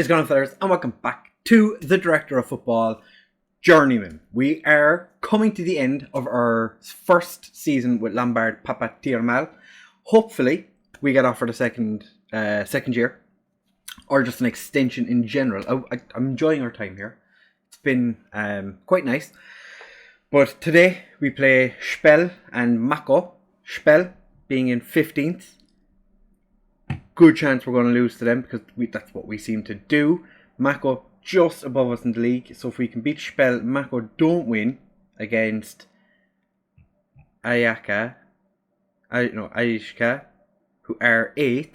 is going on, fellas, and welcome back to the Director of Football, Journeyman. We are coming to the end of our first season with Lombard Pápa Termál. Hopefully, we get offered a second year, or just an extension in general. I'm enjoying our time here. It's been quite nice. But today, we play Spell and Mako. Spell being in 15th. Good chance we're going to lose to them because that's what we seem to do. Mako just above us in the league. So if we can beat Spell, Mako don't win against Ayishka, who are 8th,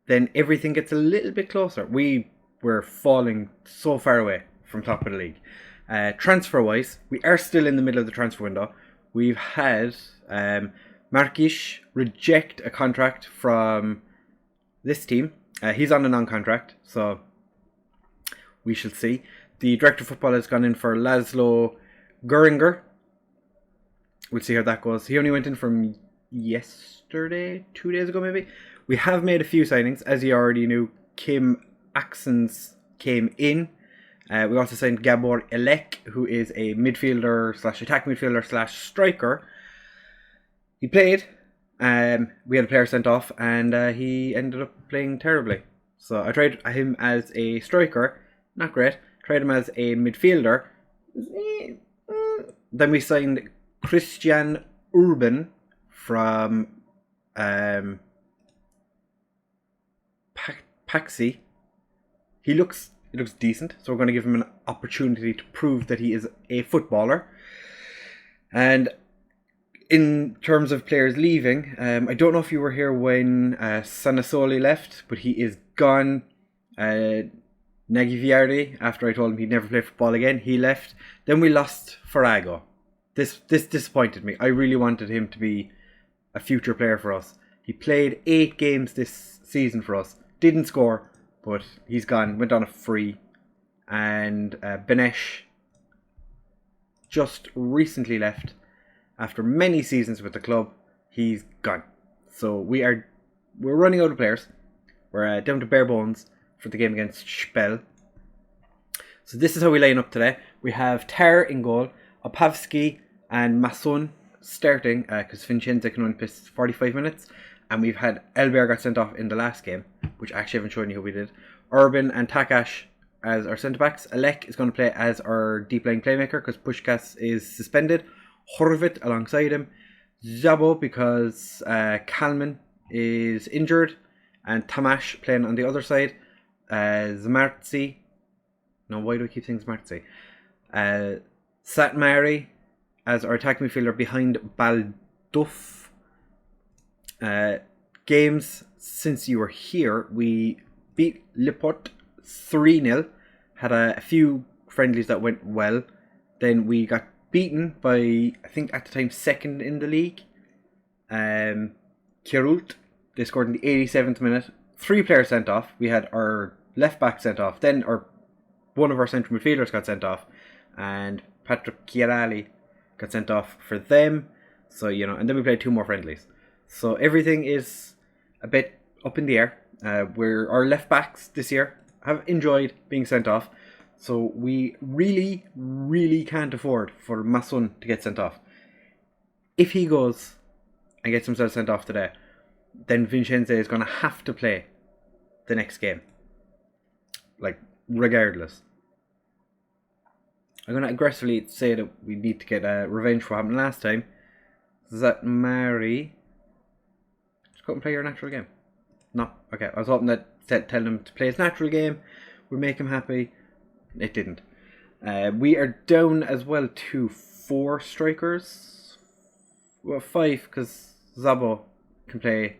then everything gets a little bit closer. We were falling so far away from top of the league. Transfer-wise, we are still in the middle of the transfer window. We've had Markish reject a contract from this team. He's on a non-contract, so we shall see. The Director of Football has gone in for Laszlo Geringer. We'll see how that goes. He only went in from yesterday, 2 days ago maybe. We have made a few signings. As you already knew, Kim Axons came in. We also signed Gabor Elek, who is a midfielder / attack midfielder / striker. He played. We had a player sent off, and he ended up playing terribly. So I tried him as a striker, not great. Tried him as a midfielder. Then we signed Christian Urban from Paxi. He looks decent, so we're going to give him an opportunity to prove that he is a footballer. And in terms of players leaving, I don't know if you were here when Sanasoli left, but he is gone. Nagiviardi, after I told him he'd never play football again, he left. Then we lost Farago. This disappointed me. I really wanted him to be a future player for us. He played 8 games this season for us. Didn't score, but he's gone. Went on a free. And Benesh just recently left. After many seasons with the club, he's gone. So we're running out of players. We're down to bare bones for the game against Spell. So this is how we line up today. We have Tar in goal, Opavsky and Mason starting because Vincenza can only piss 45 minutes. And we've had Elber got sent off in the last game, which I actually haven't shown you who we did. Urban and Takash as our centre-backs. Alek is going to play as our deep-line playmaker because Pushkas is suspended. Horvit alongside him. Zabo because Kalman is injured. And Tamash playing on the other side. Zmartsi. No, why do I keep saying Zmartsi? Satmari as our attack midfielder behind Balduf. Games since you were here, we beat Lipot 3-0. Had a few friendlies that went well. Then we got beaten by, I think at the time, 2nd in the league. Kirult. They scored in the 87th minute. 3 players sent off. We had our left back sent off. Then one of our central midfielders got sent off. And Patrick Chiarali got sent off for them. So, and then we played 2 more friendlies. So everything is a bit up in the air. Our left backs this year have enjoyed being sent off. So we really, really can't afford for Mason to get sent off. If he goes and gets himself sent off today, then Vincenza is going to have to play the next game. Regardless. I'm going to aggressively say that we need to get revenge for what happened last time. Zatmari. Just go and play your natural game. No, okay. I was hoping that telling him to play his natural game would make him happy. It didn't. We are down as well to 4 strikers. Well, 5 because Zabo can play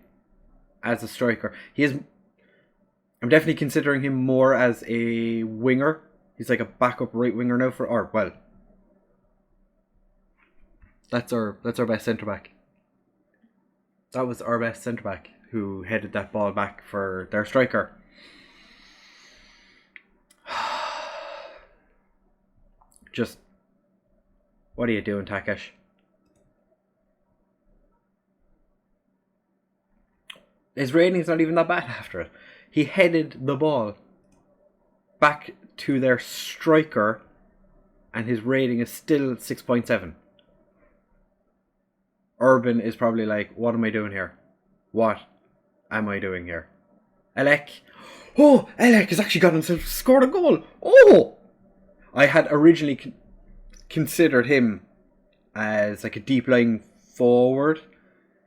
as a striker. I'm definitely considering him more as a winger. He's like a backup right winger now that's our best centre back. That was our best centre back who headed that ball back for their striker. Just, what are you doing, Takash? His rating's not even that bad after it. He headed the ball back to their striker, and his rating is still 6.7. Urban is probably like, what am I doing here? What am I doing here? Elek. Oh, Elek has actually got himself scored a goal. Oh! I had originally considered him as like a deep lying forward,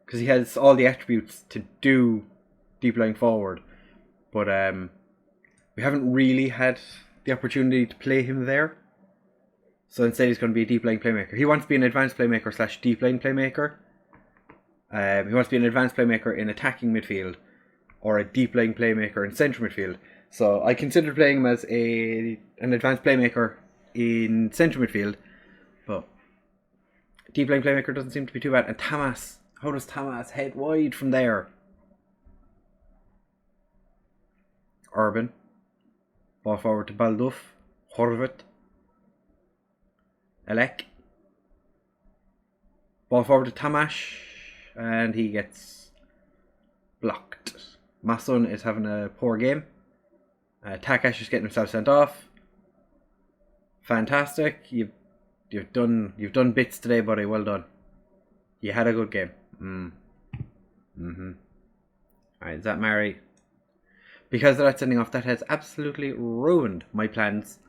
because he has all the attributes to do deep lying forward. But we haven't really had the opportunity to play him there. So instead he's going to be a deep lying playmaker. He wants to be an advanced playmaker / deep lying playmaker. He wants to be an advanced playmaker in attacking midfield, or a deep lying playmaker in central midfield. So I considered playing him as an advanced playmaker in central midfield, but deep lying playmaker doesn't seem to be too bad. And Tamas, how does Tamas head wide from there? Urban. Ball forward to Balduf. Horvat. Elek. Ball forward to Tamash. And he gets blocked. Mason is having a poor game. Takash is getting himself sent off. Fantastic. You've done bits today, buddy. Well done. You had a good game. Alright, is that Mary? Because of that sending off, that has absolutely ruined my plans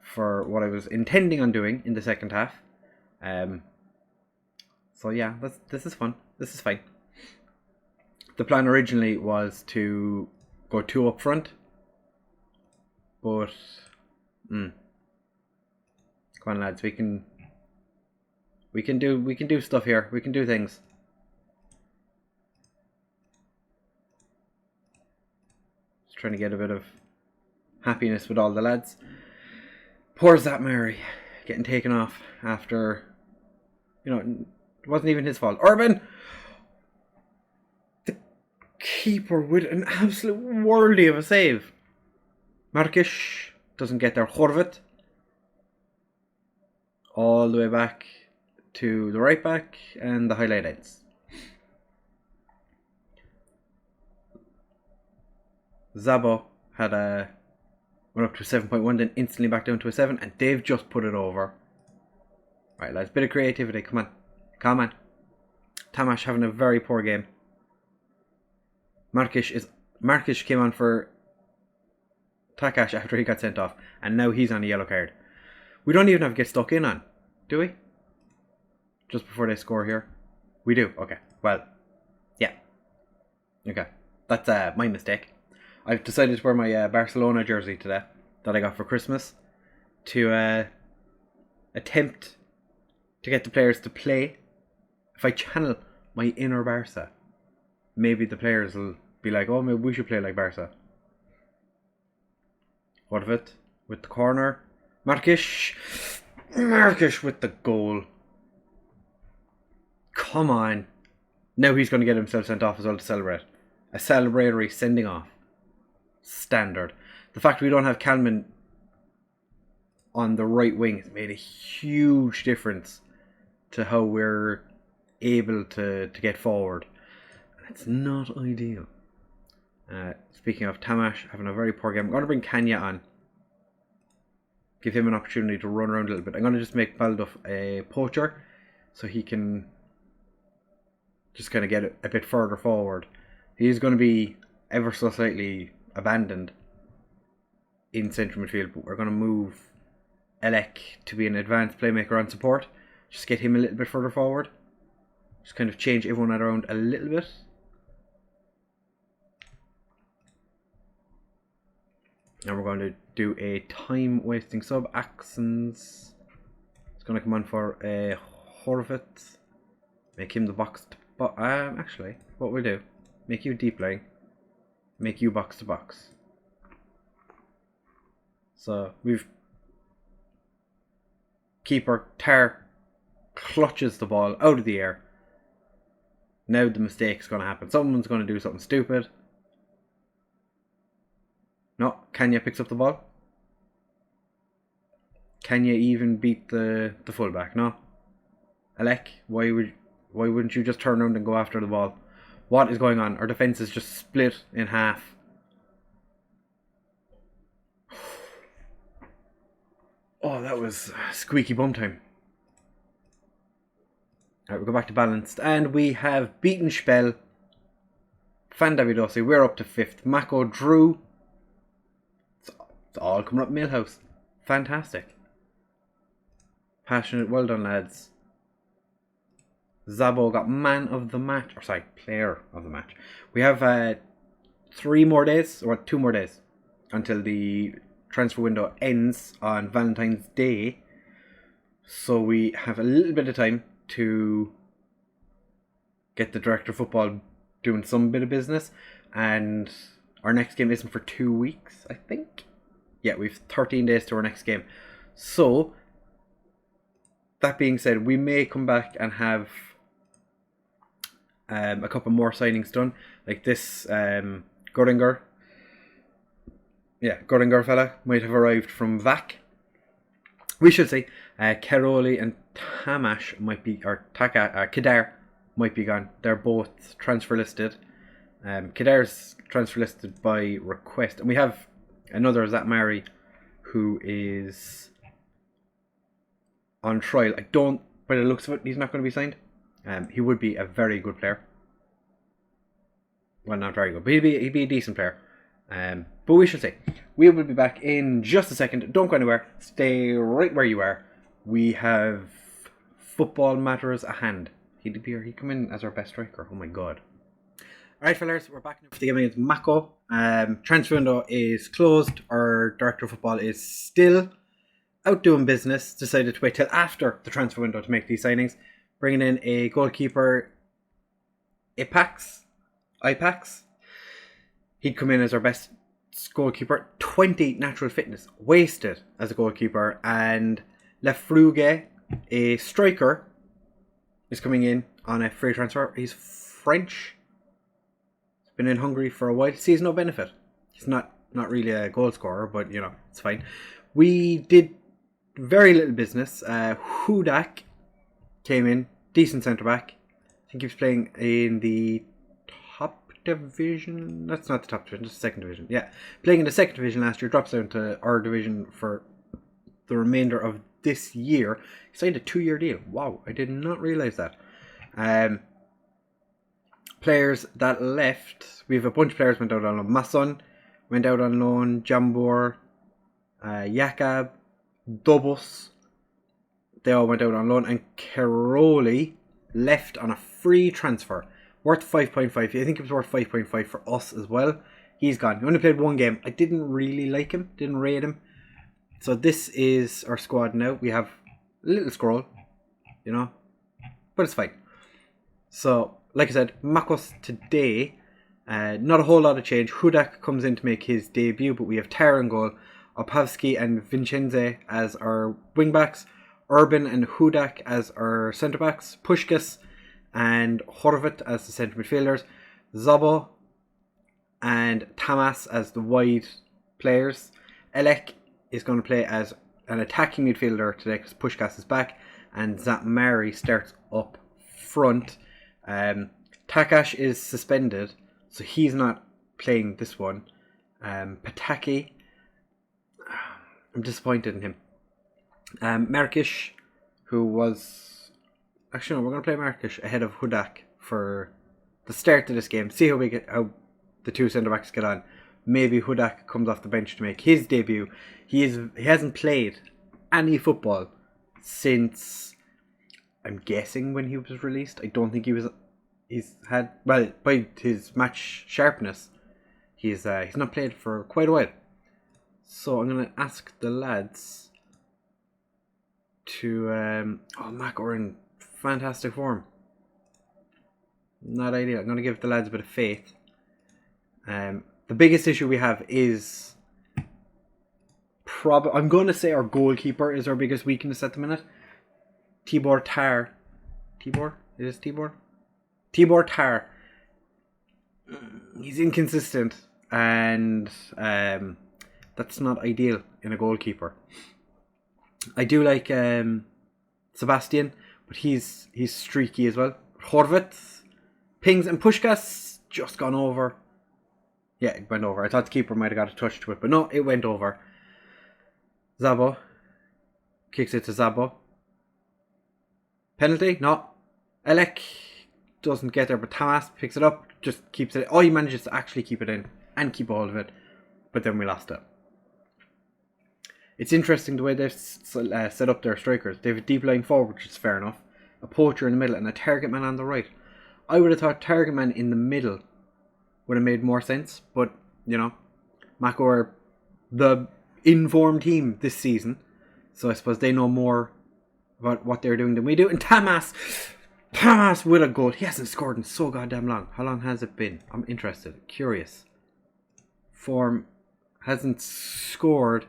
for what I was intending on doing in the second half. So yeah, this is fun. This is fine. The plan originally was to go 2 up front, but come on, lads, we can do stuff here. We can do things. Just trying to get a bit of happiness with all the lads. Poor Zat Mary getting taken off after, it wasn't even his fault. Urban, the keeper with an absolute worldie of a save. Markish doesn't get there. Horvat all the way back to the right back, and the highlight ends. Zabo had went up to 7.1, then instantly back down to a 7, and they've just put it over. Right, lads, bit of creativity. Come on. Tamash having a very poor game. Markish came on for Takash after he got sent off, and now he's on a yellow card. We don't even have to get stuck in on, do we? Just before they score here. We do. Okay. Well, yeah. Okay. That's my mistake. I've decided to wear my Barcelona jersey today that I got for Christmas to attempt to get the players to play. If I channel my inner Barca, maybe the players will be like, oh, maybe we should play like Barca. What of it? With the corner. Markish with the goal. Come on. Now he's going to get himself sent off as well to celebrate. A celebratory sending off. Standard. The fact we don't have Kalman on the right wing has made a huge difference to how we're able to get forward. And it's not ideal. Speaking of Tamash having a very poor game, I'm going to bring Kanya on. Give him an opportunity to run around a little bit. I'm going to just make Balduf a poacher so he can just kind of get a bit further forward. He's going to be ever so slightly abandoned in central midfield, but we're going to move Elek to be an advanced playmaker on support. Just get him a little bit further forward. Just kind of change everyone around a little bit. Now we're going to do a time wasting sub. Axons. It's going to come on for a Horvat. Make him the box to actually, what we'll do, make you deep lying. Make you box to box. So we've keeper Tar clutches the ball out of the air. Now the mistake's going to happen. Someone's going to do something stupid. No, Kanya picks up the ball. Kanya even beat the fullback? No. Elek, why wouldn't you just turn around and go after the ball? What is going on? Our defence is just split in half. Oh, that was squeaky bum time. Alright, we'll go back to balanced. And we have beaten Spell. Fan Davidosi, we're up to 5th. Mako drew. It's all coming up Millhouse. Fantastic. Passionate, well done, lads. Zabo got man of the match. Or sorry, player of the match. We have 3 more days, or 2 more days, until the transfer window ends on Valentine's Day. So we have a little bit of time to get the director of football doing some bit of business. And our next game isn't for 2 weeks, I think. Yeah, we've 13 days to our next game. So, that being said, we may come back and have a couple more signings done. Like this Godinger. Yeah, Godinger fella might have arrived from VAC. We should see. Keroli and Tamash might be, or Kedar might be gone. They're both transfer listed. Kedar's transfer listed by request. And we have another Zatmari who is on trial. I don't, by the looks of it, he's not going to be signed. He would be a very good player. Well, not very good, but he'd be a decent player. But we should say, we will be back in just a second. Don't go anywhere. Stay right where you are. We have football matters at hand. He'd come in as our best striker. Oh my god. Alright, fellas, we're back for the game against Mako. Transfer window is closed. Our director of football is still out doing business. Decided to wait till after the transfer window to make these signings. Bringing in a goalkeeper, Ipax. He'd come in as our best goalkeeper. 20 natural fitness wasted as a goalkeeper. And Lefruge, a striker, is coming in on a free transfer. He's French. He's been in Hungary for a while. Sees no benefit. He's not really a goal scorer, but you know, it's fine. We did very little business. Hudak came in, decent centre back. I think he was playing in the top division. That's not the top division, just the second division. Yeah, playing in the second division last year, drops down to our division for the remainder of this year. He signed a 2-year deal. Wow, I did not realise that. Players that left, we have a bunch of players went out on loan. Mason went out on loan. Jambor, Yakab, Dobos, they all went out on loan, and Keroli left on a free transfer worth 5.5. I think it was worth 5.5 for us as well. He's gone. He only played 1 game. I didn't really like him, didn't rate him. So this is our squad now. We have a little scroll, you know, but it's fine. So, like I said, Makos today, not a whole lot of change. Hudak comes in to make his debut, but we have Tara in goal, Opavsky and Vincenze as our wingbacks, Urban and Hudak as our centre-backs, Pushkas and Horvat as the centre midfielders, Zabo and Tamas as the wide players. Elek is going to play as an attacking midfielder today because Pushkas is back, and Zatmari starts up front. Takash is suspended, so he's not playing this one. Pataki, I'm disappointed in him. Markish, who was... Actually, no, we're going to play Markish ahead of Hudak for the start of this game. See how the two centre-backs get on. Maybe Hudak comes off the bench to make his debut. He hasn't played any football since, I'm guessing, when he was released. I don't think he's had, well, by his match sharpness, he's not played for quite a while. So I'm going to ask the lads to... Mac are in fantastic form. Not ideal. I'm going to give the lads a bit of faith. The biggest issue we have is... I'm going to say our goalkeeper is our biggest weakness at the minute. Tibor Tar. Tibor? It is Tibor? Tibor Tar. He's inconsistent. And that's not ideal in a goalkeeper. I do like Sebastian, but he's streaky as well. Horvat, Pings and Puskás just gone over. Yeah, it went over. I thought the keeper might have got a touch to it, but no, it went over. Szabo kicks it to Szabo. Penalty? No. Elek doesn't get there, but Tamás picks it up, just keeps it. Oh, he manages to actually keep it in and keep a hold of it, but then we lost it. It's interesting the way they've set up their strikers. They have a deep line forward, which is fair enough, a poacher in the middle, and a target man on the right. I would have thought target man in the middle would have made more sense, but, you know, Mako are the informed team this season, so I suppose they know more about what they're doing than we do. And Tamás with a goal. He hasn't scored in so goddamn long. How long has it been? I'm interested, curious. Form hasn't scored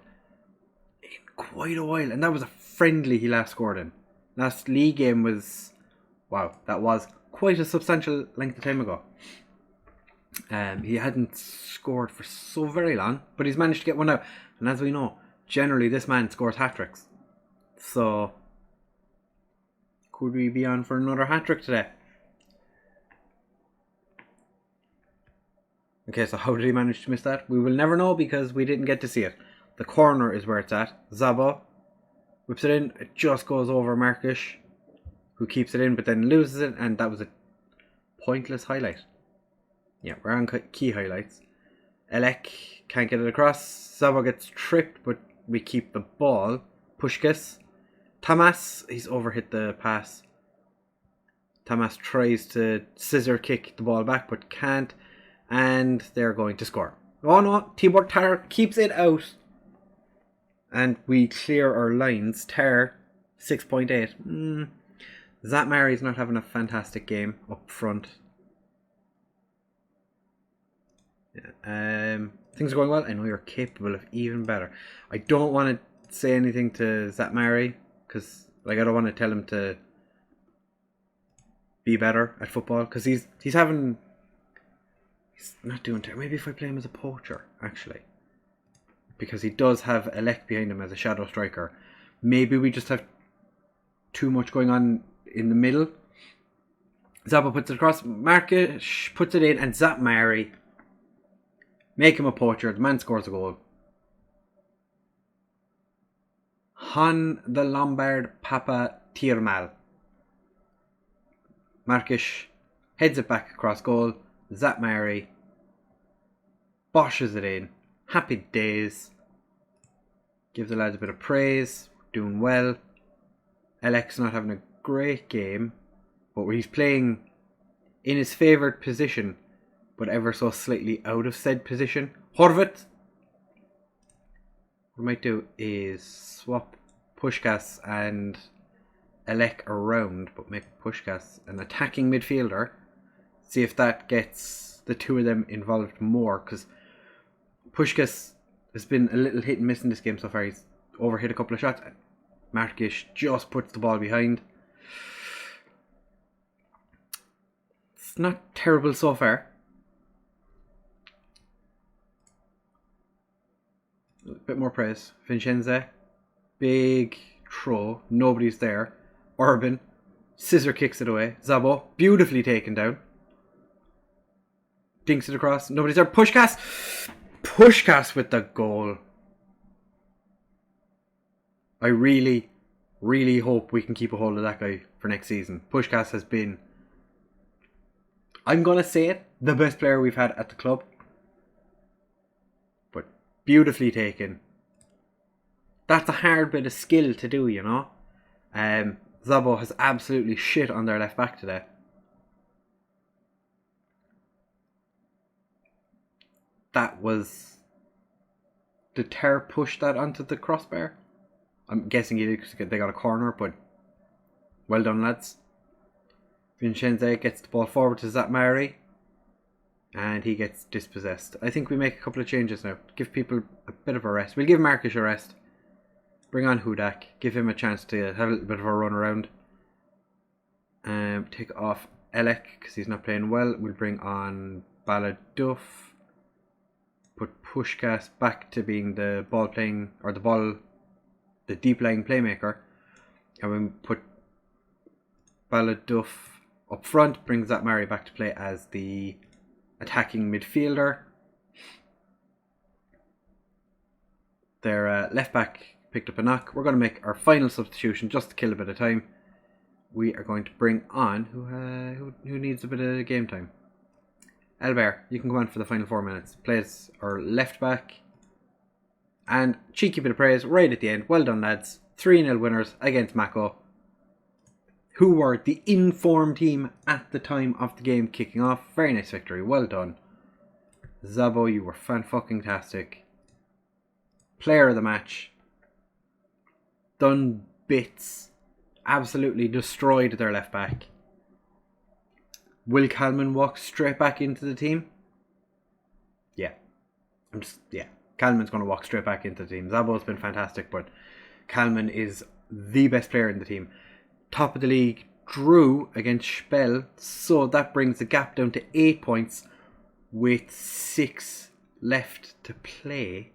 in quite a while, and that was a friendly he last scored in. Last league game was, wow, that was quite a substantial length of time ago. He hadn't scored for so very long, but he's managed to get one out. And as we know, generally this man scores hat-tricks. So, could we be on for another hat-trick today? Okay, so how did he manage to miss that? We will never know because we didn't get to see it. The corner is where it's at. Szabo whips it in. It just goes over Markish, who keeps it in but then loses it, and that was a pointless highlight. Yeah, we're on key highlights. Elek can't get it across. Szabo gets tripped, but we keep the ball. Puskás. Tamás, he's overhit the pass. Tamás tries to scissor kick the ball back, but can't. And they're going to score. Oh no, Tibor Tar keeps it out. And we clear our lines. Tar, 6.8. Zatmari's not having a fantastic game up front. Yeah. Things are going well. I know you're capable of even better. I don't want to say anything to Zatmari because, like, I don't want to tell him to be better at football because he's not doing terrible. Maybe if I play him as a poacher, actually, because he does have Elek behind him as a shadow striker. Maybe we just have too much going on in the middle. Szabo puts it across. Markish puts it in, and Zatmari make him a poacher. The man scores a goal. The Lombard Pápa Termál. Markish heads it back across goal. Zatmari boshes it in. Happy days. Give the lads a bit of praise. Doing well. Elek's not having a great game, but he's playing in his favoured position, but ever so slightly out of said position. Horvat. What we might do is swap Puskás and Elek around, but make Puskás an attacking midfielder. See if that gets the two of them involved more, because Puskás has been a little hit and miss in this game so far. He's overhit a couple of shots. Markish just puts the ball behind. It's not terrible so far. A bit more praise. Vincenza. Big throw. Nobody's there. Urban. Scissor kicks it away. Szabo. Beautifully taken down. Dinks it across. Nobody's there. Puskás. Puskás with the goal. I really, really hope we can keep a hold of that guy for next season. Puskás has been, I'm going to say it, the best player we've had at the club. But beautifully taken. That's a hard bit of skill to do, you know. Szabo has absolutely shit on their left back today. That was... Did Ter push that onto the crossbar? I'm guessing he did because they got a corner, but well done, lads. Vincenza gets the ball forward to Zatmari, and he gets dispossessed. I think we make a couple of changes now. Give people a bit of a rest. We'll give Markish a rest. Bring on Hudak. Give him a chance to have a little bit of a run around. Take off Elek because he's not playing well. We'll bring on DoF. Put Puskás back to being the ball playing, or the deep lying playmaker, and we put DoF up front, brings that Mari back to play as the attacking midfielder. Their left back picked up a knock. We're going to make our final substitution just to kill a bit of time. We are going to bring on who needs a bit of game time. Albert, you can go on for the final 4 minutes. Plays our left back. And cheeky bit of praise right at the end. Well done, lads. 3-0 winners against Mako, who were the in-form team at the time of the game kicking off. Very nice victory. Well done. Zabo, you were fan-fucking-tastic. Player of the match. Done bits. Absolutely destroyed their left back. Will Kalman walk straight back into the team? Yeah. Kalman's going to walk straight back into the team. Zabo's been fantastic, but Kalman is the best player in the team. Top of the league, drew against Spell, so that brings the gap down to 8 points with 6 left to play.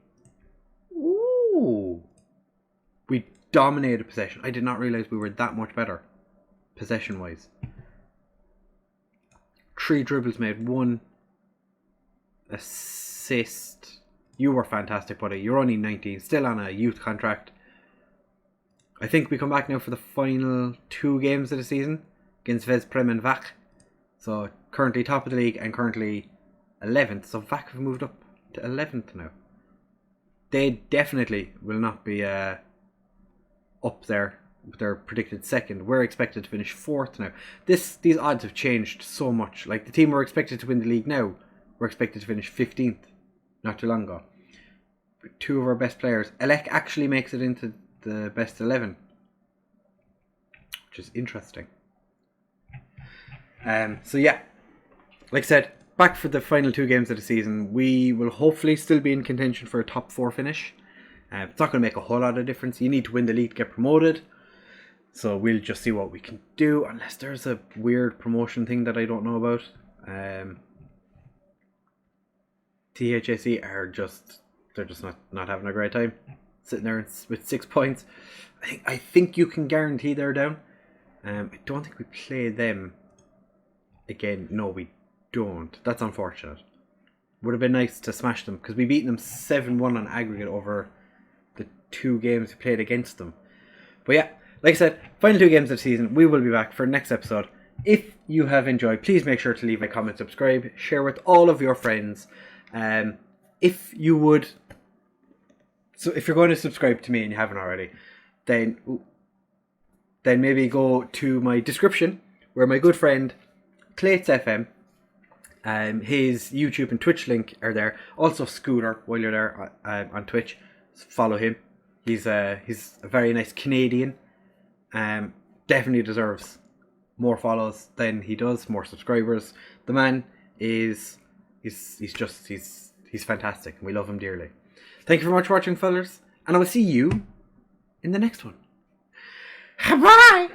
Ooh. We dominated possession. I did not realise we were that much better possession-wise. 3 dribbles made, 1 assist. You were fantastic, buddy. You're only 19, still on a youth contract. I think we come back now for the final 2 games of the season against Veszprém and Vac. So currently top of the league and currently 11th. So Vac have moved up to 11th now. They definitely will not be up there. They're predicted 2nd. We're expected to finish 4th now. These odds have changed so much. Like the team we're expected to win the league now, we're expected to finish 15th not too long ago. 2 of our best players. Elec actually makes it into the best 11, which is interesting. So yeah, like I said, back for the final 2 games of the season. We will hopefully still be in contention for a top 4 finish. It's not going to make a whole lot of difference. You need to win the league to get promoted, so we'll just see what we can do, unless there's a weird promotion thing that I don't know about. THSE are just not having a great time, sitting there with 6 points. I think you can guarantee they're down. I don't think we play them again. No, we don't. That's unfortunate. Would have been nice to smash them, because we beat them 7-1 on aggregate over the 2 games we played against them. But yeah, like I said, final 2 games of the season. We will be back for next episode. If you have enjoyed, please make sure to leave a comment, subscribe, share with all of your friends. If you would, so if you're going to subscribe to me and you haven't already, then maybe go to my description where my good friend ClaytsFM, his YouTube and Twitch link are there. Also scootR, while you're there on Twitch, follow him. He's a very nice Canadian. Definitely deserves more follows than he does, more subscribers. The man is he's fantastic. We love him dearly. Thank you very much for watching, fellas, and I will see you in the next one. Bye.